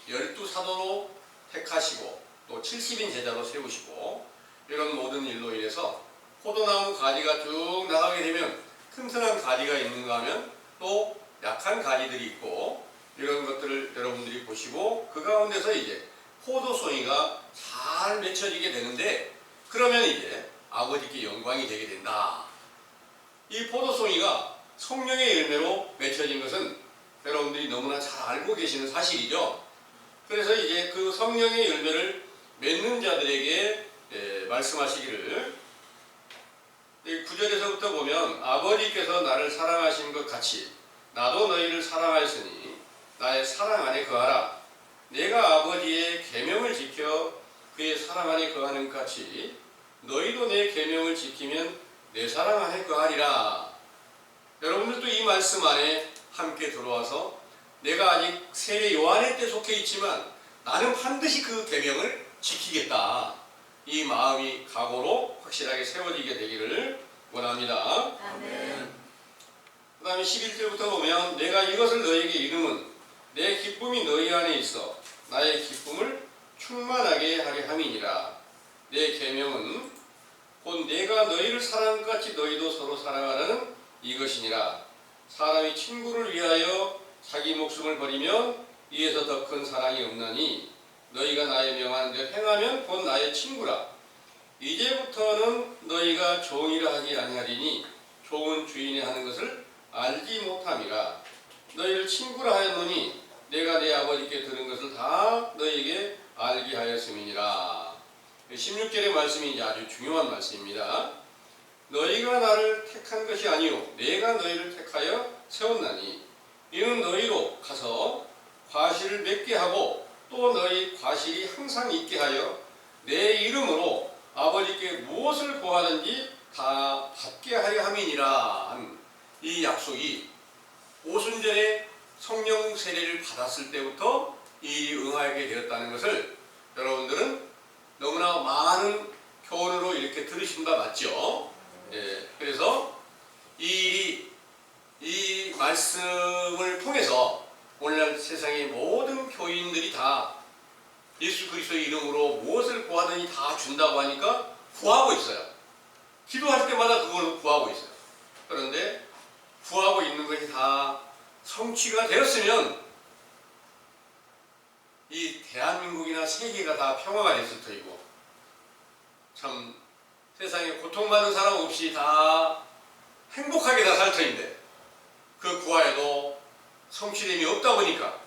A: 12사도로 택하시고 또 70인 제자로 세우시고 이런 모든 일로 인해서 포도나무 가지가 쭉 나가게 되면 튼튼한 가지가 있는가 하면 또 약한 가지들이 있고 이런 것들을 여러분들이 보시고 그 가운데서 이제 포도송이가 잘 맺혀지게 되는데 그러면 이제 아버지께 영광이 되게 된다. 이 포도송이가 성령의 열매로 맺혀진 것은 여러분들이 너무나 잘 알고 계시는 사실이죠. 그래서 이제 그 성령의 열매를 맺는 자들에게 말씀하시기를 9절에서부터 보면 아버지께서 나를 사랑하신 것 같이 나도 너희를 사랑하였으니 나의 사랑 안에 거하라. 내가 아버지의 계명을 지켜 그의 사랑 안에 거하는 것 같이 너희도 내 계명을 지키면 내 사랑 안에 거하리라. 여러분들도 이 말씀 안에 함께 들어와서 내가 아직 세례 요한의 때 속해 있지만 나는 반드시 그 계명을 지키겠다. 이 마음이 각오로 확실하게 세워지게 되기를 원합니다.
C: 아멘.
A: 그 다음에 11절부터 보면 내가 이것을 너희에게 이름은 내 기쁨이 너희 안에 있어 나의 기쁨을 충만하게 하게 함이니라. 내 계명은 곧 내가 너희를 사랑한 것 같이 너희도 서로 사랑하라는 이것이니라. 사람이 친구를 위하여 자기 목숨을 버리면 이에서 더 큰 사랑이 없나니 너희가 나의 명하는 대로 행하면 곧 나의 친구라. 이제부터는 너희가 종이라 하지 아니하리니 종은 주인이 하는 것을 알지 못함이라. 너희를 친구라 하였노니 내가 내 아버지께 들은 것을 다 너희에게 알게 하였음이니라. 16절의 말씀이 이제 아주 중요한 말씀입니다. 너희가 나를 택한 것이 아니요 내가 너희를 택하여 세웠나니 이는 너희로 가서 과실을 맺게 하고 또 너희 과실이 항상 있게 하여 내 이름으로 아버지께 무엇을 구하든지 다 받게 하려 함이니라 한 이 약속이 오순절에 성령 세례를 받았을 때부터 이 일이 응하게 되었다는 것을 여러분들은 너무나 많은 교훈으로 이렇게 들으신 바 맞죠? 그래서 이 일이 이 말씀을 통해서 오늘날 세상의 모든 교인들이 다 예수 그리스도의 이름으로 무엇을 구하든지 다 준다고 하니까 구하고 있어요. 기도할 때마다 그걸 구하고 있어요. 그런데 구하고 있는 것이 다 성취가 되었으면 이 대한민국이나 세계가 다 평화가 됐을 터이고 참 세상에 고통받는 사람 없이 다 행복하게 다 살 터인데 그 구하에도 성취됨이 없다 보니까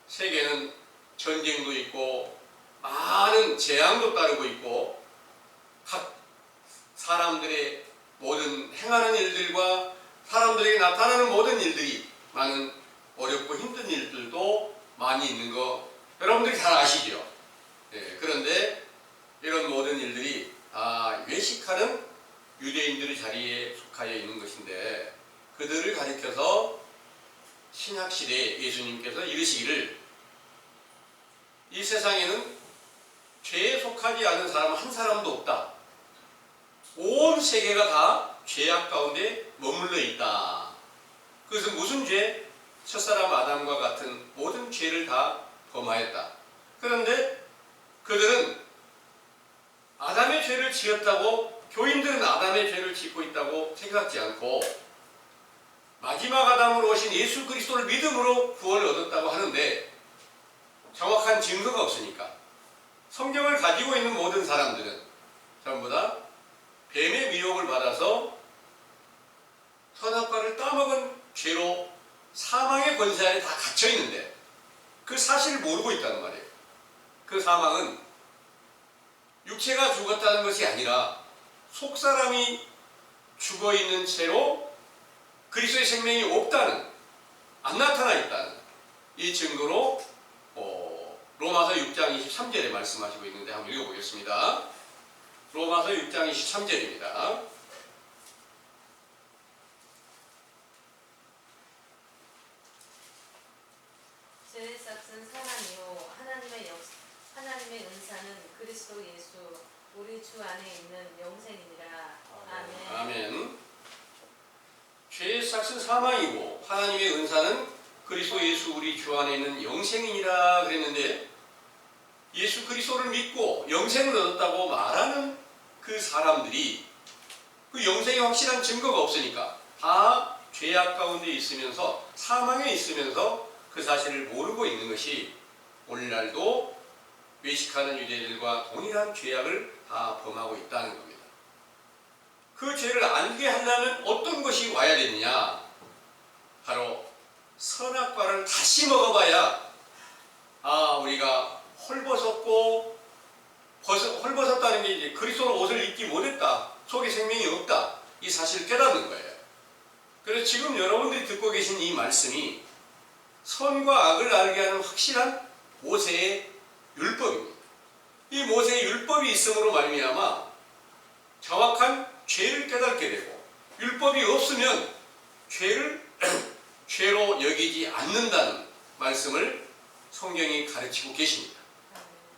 A: 세계는 전쟁도 있고 많은 재앙도 따르고 있고 각 사람들의 모든 행하는 일들과 사람들에게 나타나는 모든 일들이 많은 어렵고 힘든 일들도 많이 있는 거 여러분들이 잘 아시죠? 그런데 이런 모든 일들이 다 외식하는 유대인들의 자리에 속하여 있는 것인데 그들을 가리켜서 신약시대에 예수님께서 이르시기를 이 세상에는 죄에 속하지 않은 사람 한 사람도 없다. 온 세계가 다 죄악 가운데 머물러 있다. 그것은 무슨 죄? 첫사람 아담과 같은 모든 죄를 다 범하였다. 그런데 그들은 아담의 죄를 지었다고 교인들은 아담의 죄를 짓고 있다고 생각지 않고 마지막 아담으로 오신 예수 그리스도를 믿음으로 구원을 얻었다고 하는데 정확한 증거가 없으니까 성경을 가지고 있는 모든 사람들은 전부 다 뱀의 미혹을 받아서 선악과를 따먹은 죄로 사망의 권세 안에 다 갇혀 있는데 그 사실을 모르고 있다는 말이에요. 그 사망은 육체가 죽었다는 것이 아니라 속사람이 죽어 있는 채로 그리스도의 생명이 없다는, 안 나타나 있다는 이 증거로 로마서 6장 23절에 말씀하시고 있는데 한번 읽어보겠습니다. 로마서 6장 23절입니다.
C: 죄의 싹은 사람이요 하나님의 은사는 그리스도 예수 우리 주 안에 있는 영생이니라. 아멘.
A: 아멘. 죄의 싹은 사망이고 하나님의 은사는 그리스도 예수 우리 주 안에 있는 영생이니라 그랬는데, 예수 그리스도를 믿고 영생을 얻었다고 말하는 그 사람들이 그 영생의 확실한 증거가 없으니까 다 죄악 가운데 있으면서 사망에 있으면서 그 사실을 모르고 있는 것이 오늘날도 외식하는 유대인들과 동일한 죄악을 다 범하고 있다는 겁니다. 그 죄를 알게 하려면 어떤 것이 와야 되느냐? 바로 선악과를 다시 먹어봐야 우리가 헐벗었고, 헐벗었다는 게 이제 그리스도로 옷을 입지 못했다, 속에 생명이 없다, 이 사실을 깨닫는 거예요. 그래서 지금 여러분들이 듣고 계신 이 말씀이 선과 악을 알게 하는 확실한 모세의 율법입니다. 이 모세의 율법이 있음으로 말미암아 정확한 죄를 깨닫게 되고, 율법이 없으면 죄를 죄로 여기지 않는다는 말씀을 성경이 가르치고 계십니다.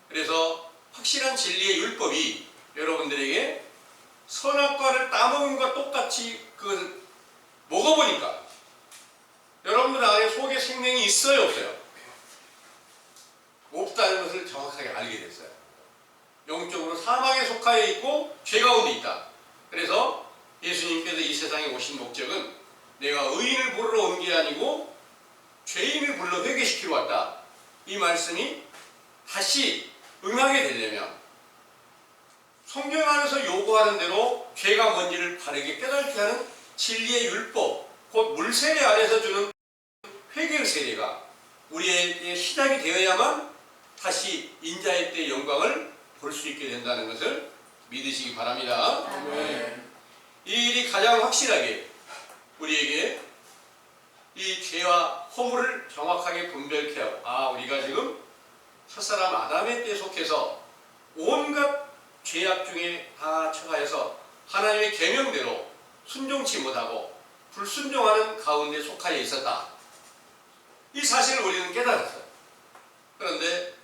A: 그래서 확실한 진리의 율법이 여러분들에게 선악과를 따먹은 것과 똑같이 먹어보니까 여러분들 안에 속에 생명이 있어요, 없어요? 없다는 것을 정확하게 알게 됐어요. 영적으로 사망에 속하여 있고 죄 가운데 있다. 그래서 예수님께서 이 세상에 오신 목적은 내가 의인을 부르러 온 게 아니고 죄인을 불러 회개시키러 왔다, 이 말씀이 다시 응하게 되려면 성경 안에서 요구하는 대로 죄가 뭔지를 바르게 깨닫게 하는 진리의 율법, 곧 물세례 안에서 주는 회개의 세례가 우리에게 시작이 되어야만 다시 인자의 때의 영광을 볼 수 있게 된다는 것을 믿으시기 바랍니다.
B: 아멘.
A: 이 일이 가장 확실하게 우리에게 이 죄와 허물을 정확하게 분별케 하고, 우리가 지금 첫사람 아담의 때에 속해서 온갖 죄악 중에 다 처하여서 하나님의 계명대로 순종치 못하고 불순종하는 가운데 속하여 있었다, 이 사실을 우리는 깨달았어요. 그런데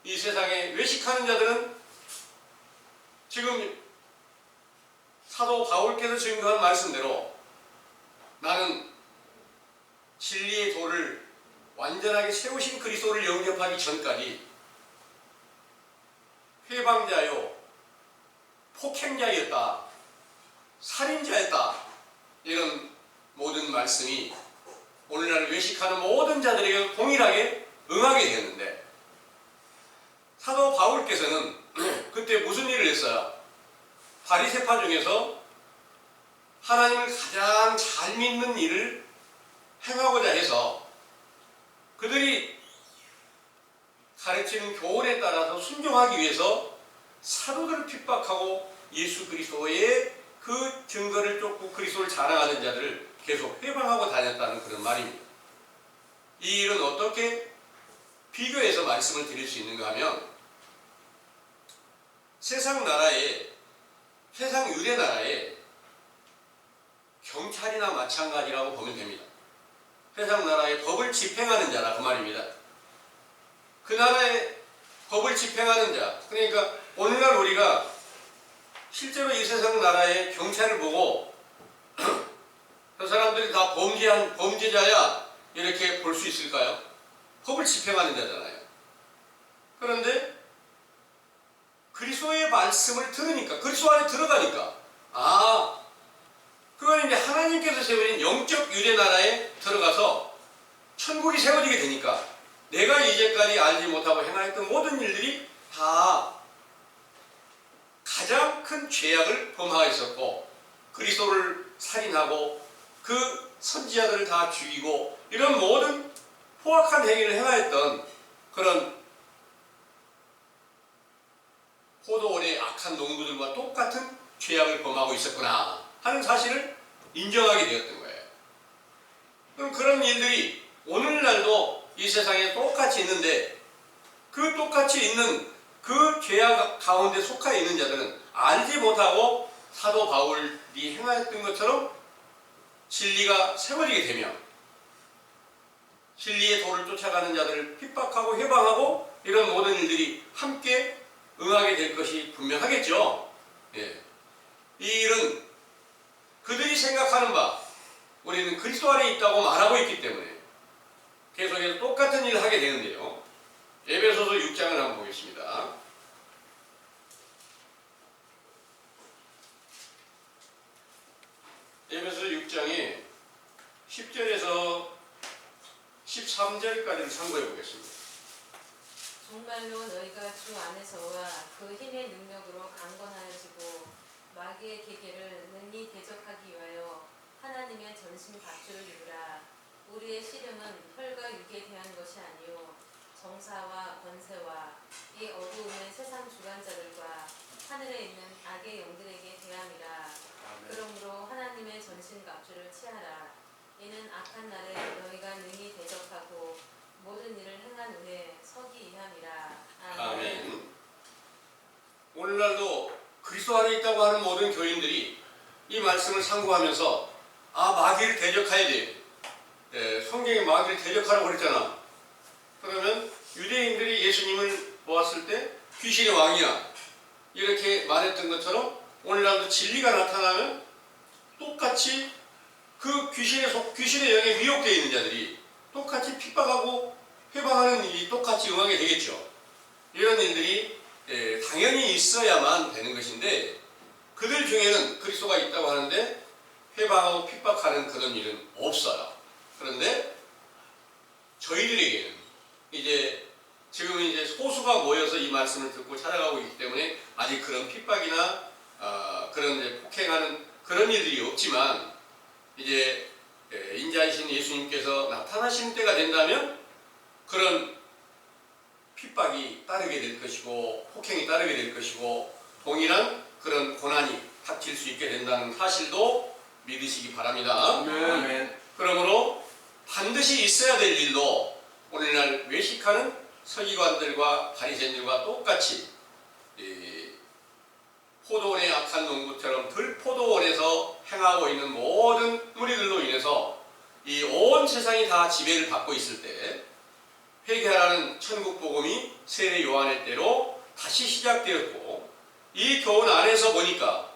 A: 이 세상에 외식하는 자들은 지금 사도 바울께서 증거한 말씀대로 나는 진리의 도를 완전하게 세우신 그리스도를 영접하기 전까지 회방자요, 폭행자였다, 살인자였다, 이런 모든 말씀이 오늘날 외식하는 모든 자들에게 동일하게 응하게 되었는데, 사도 바울께서는 그때 무슨 일을 했어요? 바리새파 중에서 하나님을 가장 잘 믿는 일을 행하고자 해서 그들이 가르치는 교훈에 따라서 순종하기 위해서 사도들을 핍박하고 예수 그리스도의 그 증거를 쫓고 그리스도를 자랑하는 자들을 계속 회방하고 다녔다는 그런 말입니다. 이 일은 어떻게 비교해서 말씀을 드릴 수 있는가 하면, 세상 유대 나라에 경찰이나 마찬가지라고 보면 됩니다. 세상 나라의 법을 집행하는 자라 그 말입니다. 그 나라의 법을 집행하는 자, 그러니까 오늘날 우리가 실제로 이 세상 나라의 경찰을 보고 그 사람들이 다 범죄자야 이렇게 볼 수 있을까요? 법을 집행하는 자잖아요. 그런데 그리스도의 말씀을 들으니까, 그리스도 안에 들어가니까 그건 이제 하나님께서 세우신 영적 유대 나라에 들어가서 천국이 세워지게 되니까 내가 이제까지 알지 못하고 행하였던 모든 일들이 다 가장 큰 죄악을 범하였었고 그리스도를 살인하고 그 선지자들을 다 죽이고 이런 모든 포악한 행위를 행하였던 그런 포도원의 악한 농부들과 똑같은 죄악을 범하고 있었구나 하는 사실을 인정하게 되었던 거예요. 그럼 그런 일들이 오늘날도 이 세상에 똑같이 있는데 그 똑같이 있는 그 죄악 가운데 속해 있는 자들은 알지 못하고 사도 바울이 행하였던 것처럼 진리가 세워지게 되면 진리의 도를 쫓아가는 자들을 핍박하고 해방하고 이런 모든 일들이 함께 응하게 될 것이 분명하겠죠. 예. 이 일은 그들이 생각하는 바 우리는 그리스도 안에 있다고 말하고 있기 때문에 계속해서 똑같은 일을 하게 되는데요. 에베소서 6장을 한번 보겠습니다. 에베소서 6장에 10절에서 13절까지를 참고해 보겠습니다.
C: 정말로 너희가 주 안에서와 그 힘의 능력으로 강건하여지고 마귀의 계계를 능히 대적하기 위하여 하나님의 전신 갑주를 입으라. 우리의 씨름은 혈과 육에 대한 것이 아니요 정사와 권세와 이 어두움의 세상 주관자들과 하늘에 있는 악의 영들에게 대함이라. 그러므로 하나님의 전신 갑주를 취하라. 이는 악한 날에 너희가 능히 대적하고 모든 일을 행한 후에 서기 이함이라.
A: 아멘. 오늘날도 그리스도 안에 있다고 하는 모든 교인들이 이 말씀을 상고하면서 마귀를 대적해야 돼. 성경에 마귀를 대적하라고 그랬잖아. 그러면 유대인들이 예수님을 보았을 때 귀신의 왕이야 이렇게 말했던 것처럼 오늘날도 진리가 나타나면 똑같이 그 귀신의 영에 미혹되어 있는 자들이 똑같이 핍박하고 회방하는 일이 똑같이 응하게 되겠죠. 이런 일들이 당연히 있어야만 되는 것인데 그들 중에는 그리스도가 있다고 하는데 회방하고 핍박하는 그런 일은 없어요. 그런데 저희들에게는 지금 이제 소수가 모여서 이 말씀을 듣고 찾아가고 있기 때문에 아직 그런 핍박이나 그런 이제 폭행하는 그런 일들이 없지만 이제 인자이신 예수님께서 나타나시는 때가 된다면 그런 핍박이 따르게 될 것이고 폭행이 따르게 될 것이고 동일한 그런 고난이 닥칠 수 있게 된다는 사실도 믿으시기 바랍니다.
B: 아멘.
A: 그러므로 반드시 있어야 될 일도 오늘날 외식하는 서기관들과 바리새인들과 똑같이 포도원의 악한 농부처럼 들포도원에서 행하고 있는 모든 무리들로 인해서 이 온 세상이 다 지배를 받고 있을 때 회개하라는 천국 복음이 세례 요한의 때로 다시 시작되었고 이 교훈 안에서 보니까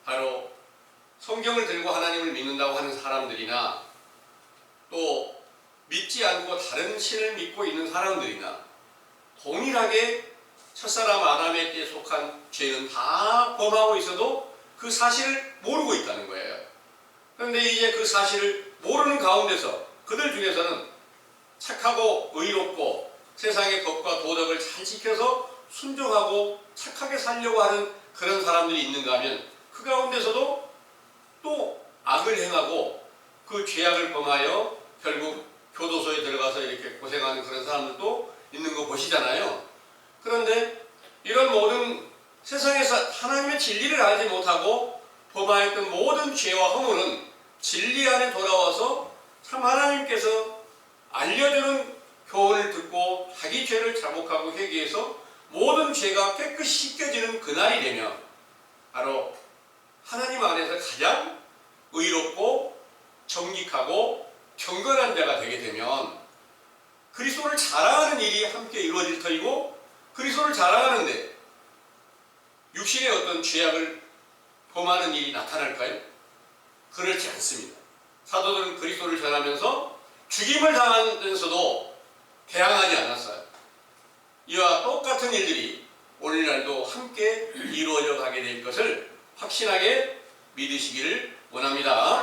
A: 바로 성경을 들고 하나님을 믿는다고 하는 사람들이나 또 믿지 않고 다른 신을 믿고 있는 사람들이나 동일하게 첫사람 아담의 때에 속한 죄는 다 범하고 있어도 그 사실을 모르고 있다는 거예요. 그런데 이제 그 사실을 모르는 가운데서 그들 중에서는 착하고 의롭고 세상의 법과 도덕을 잘 지켜서 순종하고 착하게 살려고 하는 그런 사람들이 있는가 하면 그 가운데서도 또 악을 행하고 그 죄악을 범하여 결국 교도소에 들어가서 이렇게 고생하는 그런 사람들도 있는 거 보시잖아요. 그런데 이런 모든 세상에서 하나님의 진리를 알지 못하고 범하였던 모든 죄와 허물은 진리 안에 돌아와서 참 하나님께서 알려주는 교훈을 듣고 자기 죄를 자복하고 회개해서 모든 죄가 깨끗이 씻겨지는 그날이 되면 바로 하나님 안에서 가장 의롭고 정직하고 경건한 자가 되게 되면 그리스도를 자랑하는 일이 함께 이루어질 터이고 그리스도를 자랑하는데 육신의 어떤 죄악을 범하는 일이 나타날까요? 그렇지 않습니다. 사도들은 그리스도를 전하면서 죽임을 당하면서도 대항하지 않았어요. 이와 똑같은 일들이 오늘날도 함께 이루어져 가게 될 것을 확신하게 믿으시기를 원합니다. 합니다.